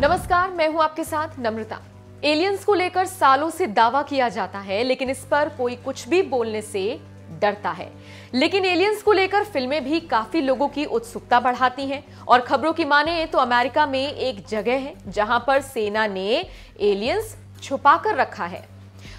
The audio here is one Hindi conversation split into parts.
नमस्कार, मैं हूं आपके साथ नम्रता। एलियंस को लेकर सालों से दावा किया जाता है, लेकिन इस पर कोई कुछ भी बोलने से डरता है। लेकिन एलियंस को लेकर फिल्में भी काफी लोगों की उत्सुकता बढ़ाती हैं और खबरों की माने तो अमेरिका में एक जगह है जहां पर सेना ने एलियंस छुपा कर रखा है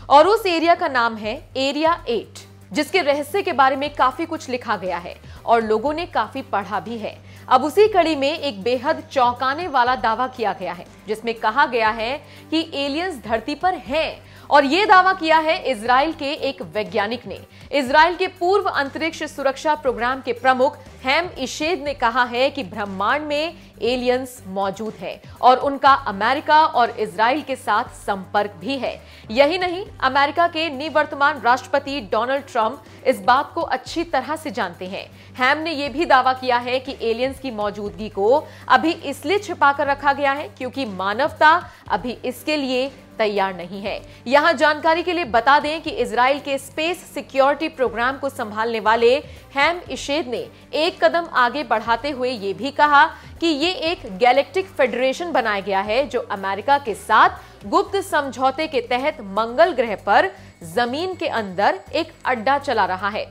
और उस एरिया का नाम है एरिया 8, जिसके रहस्य के बारे में काफी कुछ लिखा गया है और लोगों ने काफी पढ़ा भी है। अब उसी कड़ी में एक बेहद चौंकाने वाला दावा किया गया है, जिसमें कहा गया है कि एलियंस धरती पर हैं और यह दावा किया है इजराइल के एक वैज्ञानिक ने। इजराइल के पूर्व अंतरिक्ष सुरक्षा प्रोग्राम के प्रमुख हैम इशेद ने कहा है कि ब्रह्मांड में एलियंस मौजूद है और उनका अमेरिका और इजराइल के साथ संपर्क भी है। यही नहीं, अमेरिका के निवर्तमान राष्ट्रपति डोनाल्ड ट्रंप इस बात को अच्छी तरह से जानते हैं। हैम ने यह भी दावा किया है कि एलियंस की मौजूदगी को अभी इसलिए छिपा कर रखा गया है क्योंकि मानवता अभी इसके लिए तैयार नहीं है। यहां जानकारी के लिए बता दें कि इजराइल के स्पेस सिक्योरिटी प्रोग्राम को संभालने वाले हैम इशेद ने एक कदम आगे बढ़ाते हुए यह भी कहा कि ये एक गैलेक्टिक फेडरेशन बनाया गया है जो अमेरिका के साथ गुप्त समझौते के तहत मंगल ग्रह पर जमीन के अंदर एक अड्डा चला रहा है।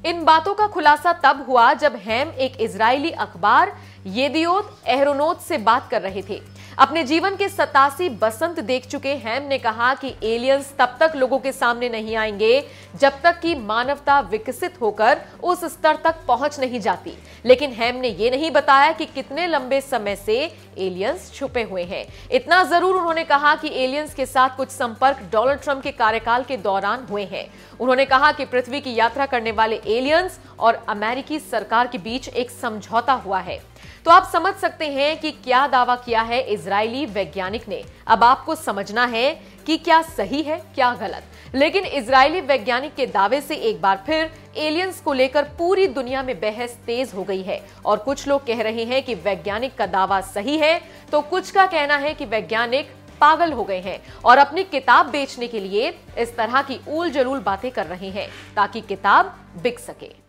इन बातों का खुलासा तब हुआ जब हैम एक इजरायली अखबार येदियोत एहरोनोत से बात कर रहे थे। अपने जीवन के 87 बसंत देख चुके हैम ने कहा कि एलियंस तब तक लोगों के सामने नहीं आएंगे जब तक कि मानवता विकसित होकर उस स्तर तक पहुंच नहीं जाती। लेकिन हैम ने यह नहीं बताया कि कितने लंबे समय से एलियंस छुपे हुए हैं। इतना जरूर उन्होंने कहा कि एलियंस के साथ कुछ संपर्क डोनाल्ड ट्रंप के कार्यकाल के दौरान हुए हैं। उन्होंने कहा कि पृथ्वी की यात्रा करने वाले एलियंस और अमेरिकी सरकार के बीच एक समझौता हुआ है। तो आप समझ सकते हैं कि क्या दावा किया है इजरायली वैज्ञानिक ने। अब आपको समझना है कि क्या सही है क्या गलत। लेकिन इजरायली वैज्ञानिक के दावे से एक बार फिर एलियंस को लेकर पूरी दुनिया में बहस तेज हो गई है और कुछ लोग कह रहे हैं कि वैज्ञानिक का दावा सही है तो कुछ का कहना है कि वैज्ञानिक पागल हो गए हैं और अपनी किताब बेचने के लिए इस तरह की ऊल जलूल बातें कर रहे हैं ताकि किताब बिक सके।